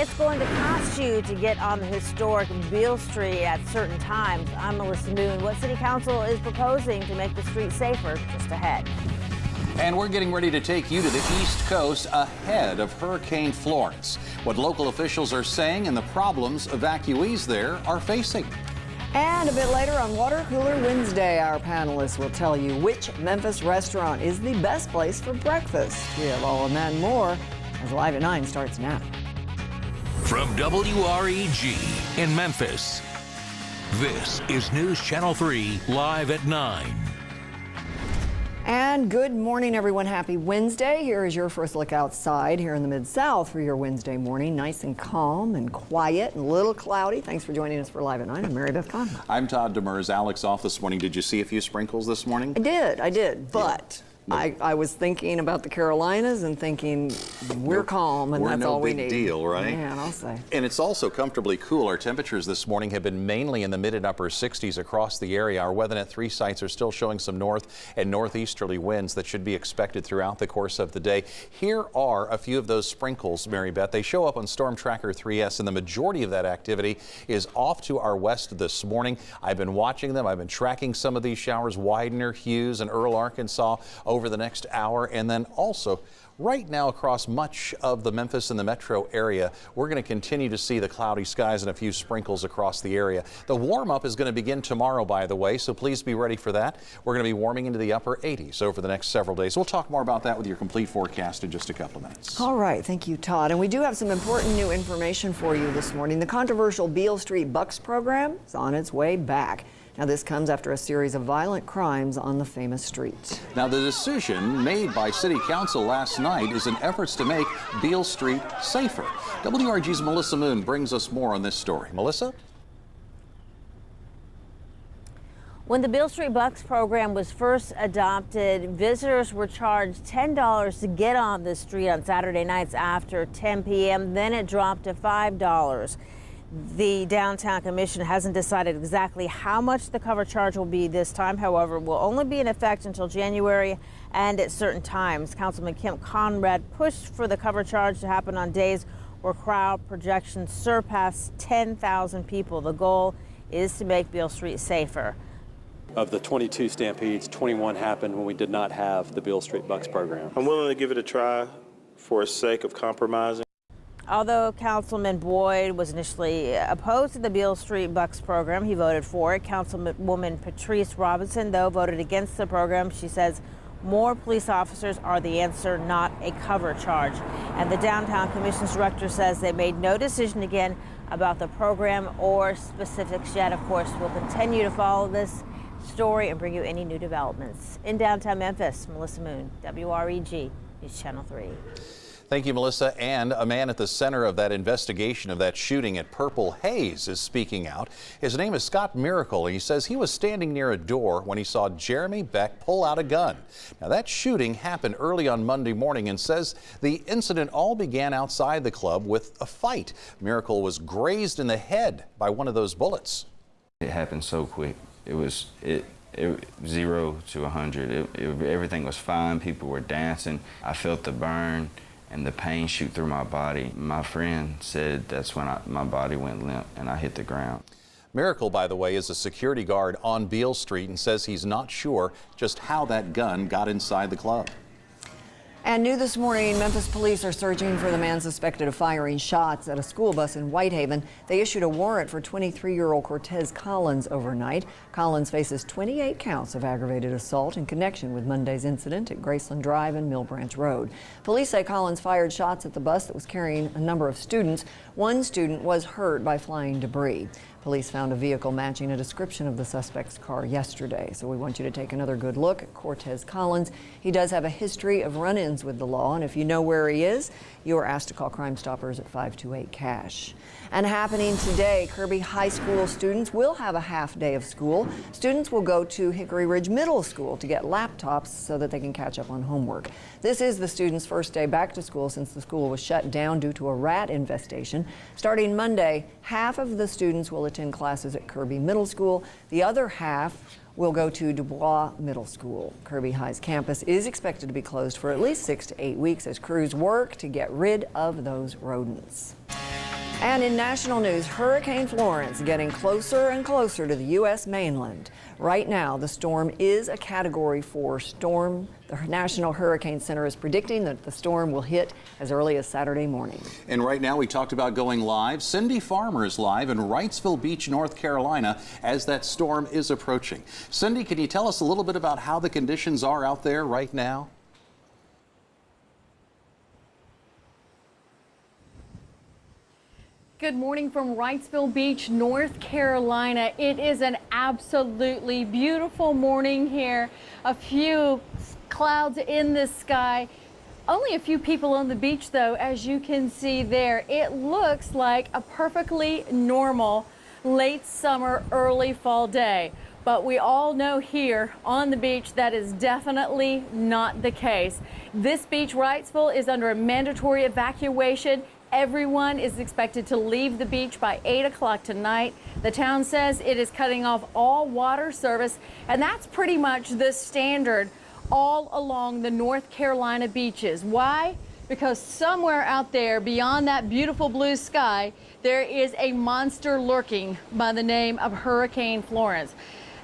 it's going to cost you to get on the historic Beale Street at certain times. I'm Melissa Moon. What City Council is proposing to make the street safer just ahead. And we're getting ready to take you to the East Coast ahead of Hurricane Florence. What local officials are saying and the problems evacuees there are facing. And a bit later on Water Cooler Wednesday, our panelists will tell you which Memphis restaurant is the best place for breakfast. We have all of that and more as Live at 9 starts now. From WREG in Memphis, this is News Channel 3 Live at 9. And good morning, everyone. Happy Wednesday. Here is your first look outside here in the Mid-South for your Wednesday morning. Nice and calm and quiet and a little cloudy. Thanks for joining us for Live at 9. I'm Mary Beth Conlon. I'm Todd Demers. Alex off this morning. Did you see a few sprinkles this morning? I did. But I was thinking about the Carolinas and thinking we're calm and that's all we need. We're no big deal, right? Man, I'll say. And it's also comfortably cool. Our temperatures this morning have been mainly in the mid and upper 60s across the area. Our WeatherNet 3 sites are still showing some north and northeasterly winds that should be expected throughout the course of the day. Here are a few of those sprinkles, Mary Beth. They show up on Storm Tracker 3S, and the majority of that activity is off to our west this morning. I've been watching them. I've been tracking some of these showers, Widener, Hughes, and Earl, Arkansas, over the next hour. And then also right now across much of the Memphis and the metro area, we're going to continue to see the cloudy skies and a few sprinkles across the area. The warm up is going to begin tomorrow, by the way, so please be ready for that. We're going to be warming into the upper 80s over the next several days. We'll talk more about that with your complete forecast in just a couple of minutes. All right. Thank you, Todd. And we do have some important new information for you this morning. The controversial Beale Street Bucks program is on its way back. Now, this comes after a series of violent crimes on the famous street. Now, the decision made by City Council last night is in efforts to make Beale Street safer. WRG's Melissa Moon brings us more on this story. Melissa? When the Beale Street Bucks program was first adopted, visitors were charged $10 to get on the street on Saturday nights after 10 p.m. Then it dropped to $5. The Downtown Commission hasn't decided exactly how much the cover charge will be this time. However, it will only be in effect until January and at certain times. Councilman Kim Conrad pushed for the cover charge to happen on days where crowd projections surpass 10,000 people. The goal is to make Beale Street safer. Of the 22 stampedes, 21 happened when we did not have the Beale Street Bucks program. I'm willing to give it a try for the sake of compromising. Although Councilman Boyd was initially opposed to the Beale Street Bucks program, he voted for it. Councilwoman Patrice Robinson, though, voted against the program. She says more police officers are the answer, not a cover charge. And the Downtown Commission's director says they made no decision again about the program or specifics yet. Of course, we'll continue to follow this story and bring you any new developments. In downtown Memphis, Melissa Moon, WREG News Channel 3. Thank you, Melissa. And a man at the center of that investigation of that shooting at Purple Haze is speaking out. His name is Scott Miracle, and he says he was standing near a door when he saw Jeremy Beck pull out a gun. Now, that shooting happened early on Monday morning, and says the incident all began outside the club with a fight. Miracle was grazed in the head by one of those bullets. It happened so quick. It was 0 to 100. Everything was fine. People were dancing. I felt the burn and the pain shoot through my body. My friend said that's when my body went limp and I hit the ground. Miracle, by the way, is a security guard on Beale Street and says he's not sure just how that gun got inside the club. And new this morning, Memphis police are searching for the man suspected of firing shots at a school bus in Whitehaven. They issued a warrant for 23-year-old Cortez Collins overnight. Collins faces 28 counts of aggravated assault in connection with Monday's incident at Graceland Drive and Mill Branch Road. Police say Collins fired shots at the bus that was carrying a number of students. One student was hurt by flying debris. Police found a vehicle matching a description of the suspect's car yesterday. So we want you to take another good look at Cortez Collins. He does have a history of run-ins with the law, and if you know where he is, you are asked to call Crime Stoppers at 528-CASH. And happening today, Kirby High School students will have a half day of school. Students will go to Hickory Ridge Middle School to get laptops so that they can catch up on homework. This is the students' first day back to school since the school was shut down due to a rat infestation. Starting Monday, half of the students will attend classes at Kirby Middle School. The other half will go to Dubois Middle School. Kirby High's campus is expected to be closed for at least 6 to 8 weeks as crews work to get rid of those rodents. And in national news, Hurricane Florence getting closer and closer to the U.S. mainland. Right now, the storm is a Category 4 storm. The National Hurricane Center is predicting that the storm will hit as early as Saturday morning. And right now, we talked about going live. Cindy Farmer is live in Wrightsville Beach, North Carolina, as that storm is approaching. Cindy, can you tell us a little bit about how the conditions are out there right now? Good morning from Wrightsville Beach, North Carolina. It is an absolutely beautiful morning here. A few clouds in the sky. Only a few people on the beach, though, as you can see there. It looks like a perfectly normal late summer, early fall day. But we all know here on the beach that is definitely not the case. This beach, Wrightsville, is under a mandatory evacuation. Everyone is expected to leave the beach by 8 o'clock tonight. The town says it is cutting off all water service, and that's pretty much the standard all along the North Carolina beaches. Why? Because somewhere out there beyond that beautiful blue sky, there is a monster lurking by the name of Hurricane Florence.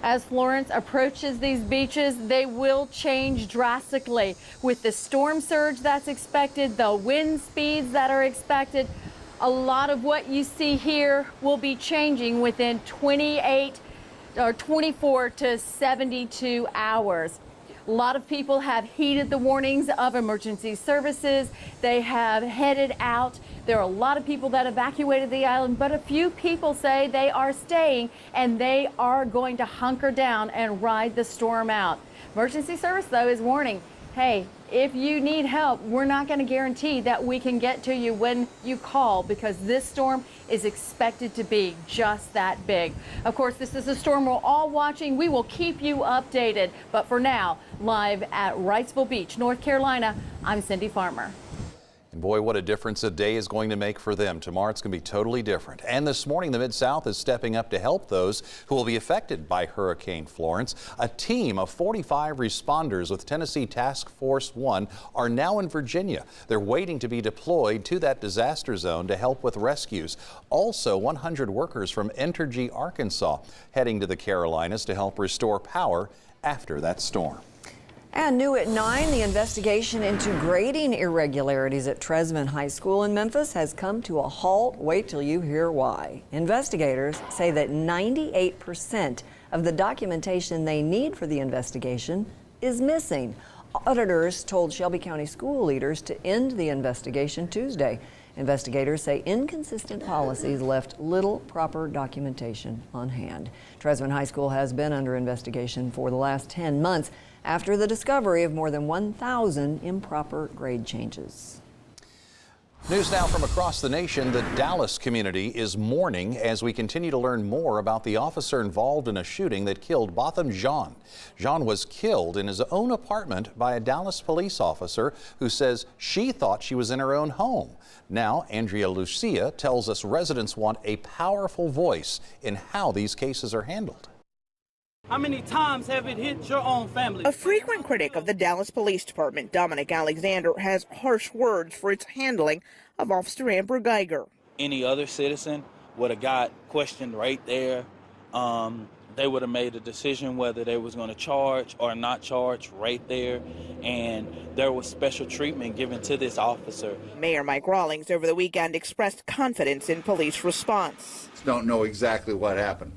As Florence approaches these beaches, they will change drastically with the storm surge that's expected, the wind speeds that are expected. A lot of what you see here will be changing within 24 to 72 hours. A lot of people have heeded the warnings of emergency services. They have headed out. There are a lot of people that evacuated the island, but a few people say they are staying and they are going to hunker down and ride the storm out. Emergency service, though, is warning, hey, if you need help, we're not going to guarantee that we can get to you when you call, because this storm is expected to be just that big. Of course, this is a storm we're all watching. We will keep you updated. But for now, live at Wrightsville Beach, North Carolina, I'm Cindy Farmer. And boy, what a difference a day is going to make for them. Tomorrow it's going to be totally different. And this morning, the Mid-South is stepping up to help those who will be affected by Hurricane Florence. A team of 45 responders with Tennessee Task Force 1 are now in Virginia. They're waiting to be deployed to that disaster zone to help with rescues. Also, 100 workers from Entergy, Arkansas, heading to the Carolinas to help restore power after that storm. And new at 9, the investigation into grading irregularities at Tresman High School in Memphis has come to a halt. Wait till you hear why. Investigators say that 98% of the documentation they need for the investigation is missing. Auditors told Shelby County school leaders to end the investigation Tuesday. Investigators say inconsistent policies left little proper documentation on hand. Tresman High School has been under investigation for the last 10 months after the discovery of more than 1,000 improper grade changes. News now from across the nation. The Dallas community is mourning as we continue to learn more about the officer involved in a shooting that killed Botham Jean. Jean was killed in his own apartment by a Dallas police officer who says she thought she was in her own home. Now, Andrea Lucia tells us residents want a powerful voice in how these cases are handled. How many times have it hit your own family? A frequent critic of the Dallas Police Department, Dominic Alexander, has harsh words for its handling of Officer Amber Geiger. Any other citizen would have got questioned right there. They would have made a decision whether they was going to charge or not charge right there. And there was special treatment given to this officer. Mayor Mike Rawlings over the weekend expressed confidence in police response. Don't know exactly what happened,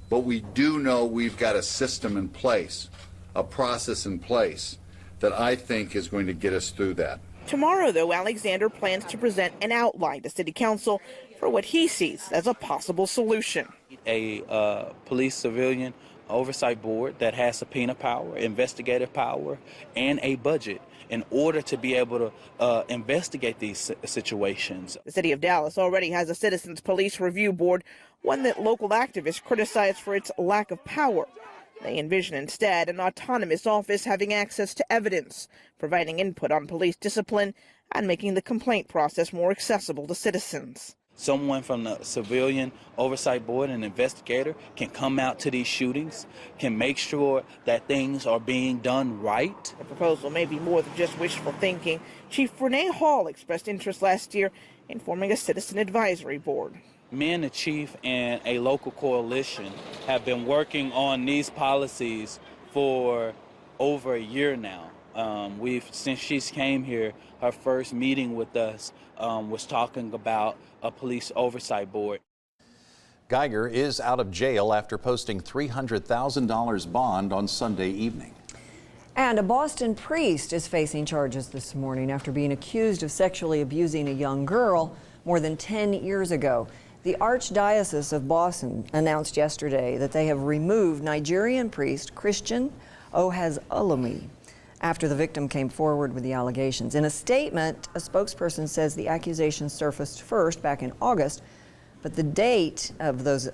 but we do know we've got a system in place, a process in place that I think is going to get us through that. Tomorrow, though, Alexander plans to present an outline to City Council for what he sees as a possible solution. A police civilian oversight board that has subpoena power, investigative power, and a budget in order to be able to investigate these situations. The city of Dallas already has a Citizens Police Review Board, one that local activists criticize for its lack of power. They envision instead an autonomous office having access to evidence, providing input on police discipline, and making the complaint process more accessible to citizens. Someone from the Civilian Oversight Board, an investigator, can come out to these shootings, can make sure that things are being done right. The proposal may be more than just wishful thinking. Chief Renee Hall expressed interest last year in forming a citizen advisory board. Me and the chief and a local coalition have been working on these policies for over a year now. Since she's came here, her first meeting with us was talking about a police oversight board. Geiger is out of jail after posting $300,000 bond on Sunday evening. And a Boston priest is facing charges this morning after being accused of sexually abusing a young girl more than 10 years ago. The Archdiocese of Boston announced yesterday that they have removed Nigerian priest Christian Ohazolami after the victim came forward with the allegations. In a statement, a spokesperson says the accusations surfaced first back in August, but the date of those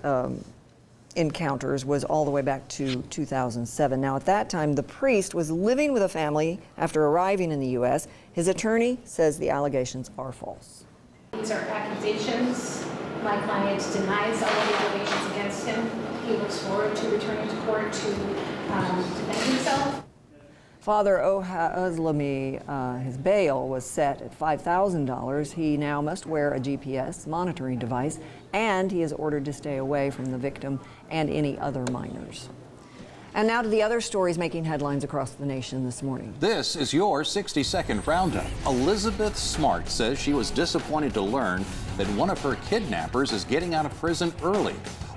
encounters was all the way back to 2007. Now, at that time, the priest was living with a family after arriving in the U.S. His attorney says the allegations are false. These are accusations. My client denies all the allegations against him. He looks forward to returning to court to defend himself. Father Ohazolami, his bail was set at $5,000. He now must wear a GPS monitoring device, and he is ordered to stay away from the victim and any other minors. And now to the other stories making headlines across the nation this morning. This is your 60-second roundup. Elizabeth Smart says she was disappointed to learn that one of her kidnappers is getting out of prison early.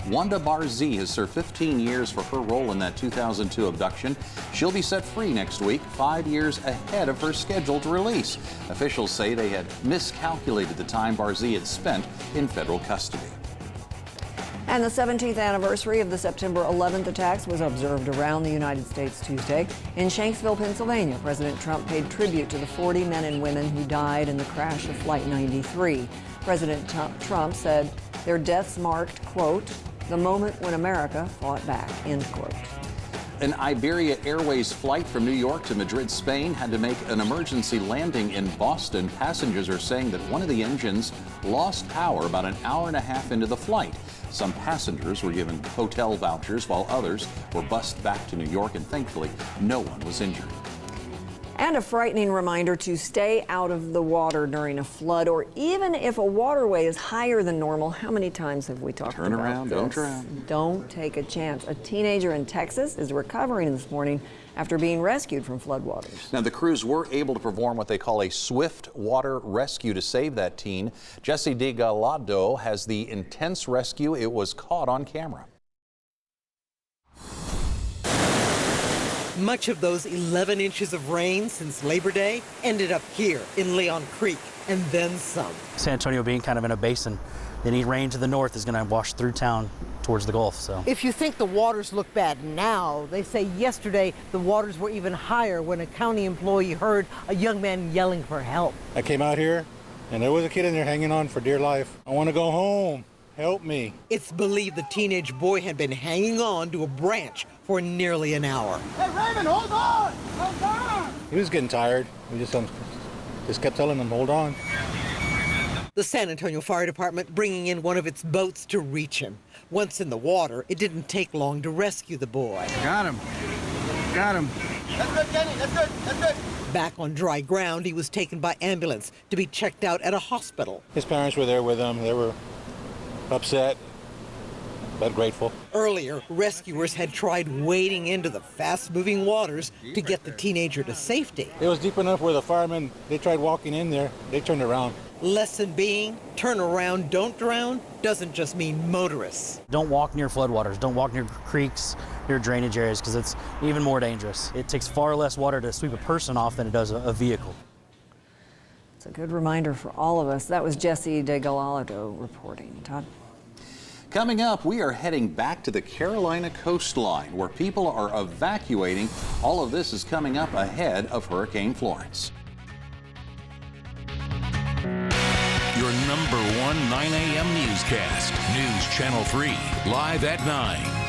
Wanda Barzee has served 15 years for her role in that 2002 abduction. She'll be set free next week, 5 years ahead of her scheduled release. Officials say they had miscalculated the time Barzee had spent in federal custody. And the 17th anniversary of the September 11th attacks was observed around the United States Tuesday. In Shanksville, Pennsylvania, President Trump paid tribute to the 40 men and women who died in the crash of Flight 93. President Trump said their deaths marked, quote, the moment when America fought back, end quote. An Iberia Airways flight from New York to Madrid, Spain had to make an emergency landing in Boston. Passengers are saying that one of the engines lost power about an hour and a half into the flight. Some passengers were given hotel vouchers while others were bussed back to New York, and thankfully no one was injured. And a frightening reminder to stay out of the water during a flood, or even if a waterway is higher than normal. How many times have we talked about this? Turn around, don't drown. Don't take a chance. A teenager in Texas is recovering this morning after being rescued from floodwaters. Now, the crews were able to perform what they call a swift water rescue to save that teen. Jesse DeGalado has the intense rescue. It was caught on camera. Much of those 11 inches of rain since Labor Day ended up here in Leon Creek, and then some. San Antonio being kind of in a basin, any rain to the north is going to wash through town towards the Gulf. So, if you think the waters look bad now, they say yesterday the waters were even higher when a county employee heard a young man yelling for help. I came out here and there was a kid in there hanging on for dear life. I want to go home. Help me. It's believed the teenage boy had been hanging on to a branch for nearly an hour. Hey, Raymond, hold on! Hold on! He was getting tired. We just kept telling him, hold on. The San Antonio Fire Department bringing in one of its boats to reach him. Once in the water, it didn't take long to rescue the boy. Got him. Got him. That's good, Kenny. That's good. That's good. Back on dry ground, he was taken by ambulance to be checked out at a hospital. His parents were there with him. They were upset, but grateful. Earlier, rescuers had tried wading into the fast-moving waters to get the teenager to safety. It was deep enough where the firemen, they tried walking in there. They turned around. Lesson being, turn around, don't drown, doesn't just mean motorists. don't walk near floodwaters, don't walk near creeks, near drainage areas, because it's even more dangerous. It takes far less water to sweep a person off than it does a vehicle. It's a good reminder for all of us. That was Jesse DeGalado reporting. Todd? Coming up, we are heading back to the Carolina coastline where people are evacuating. All of this is coming up ahead of Hurricane Florence. Your #1 9 a.m. newscast, News Channel 3, live at 9.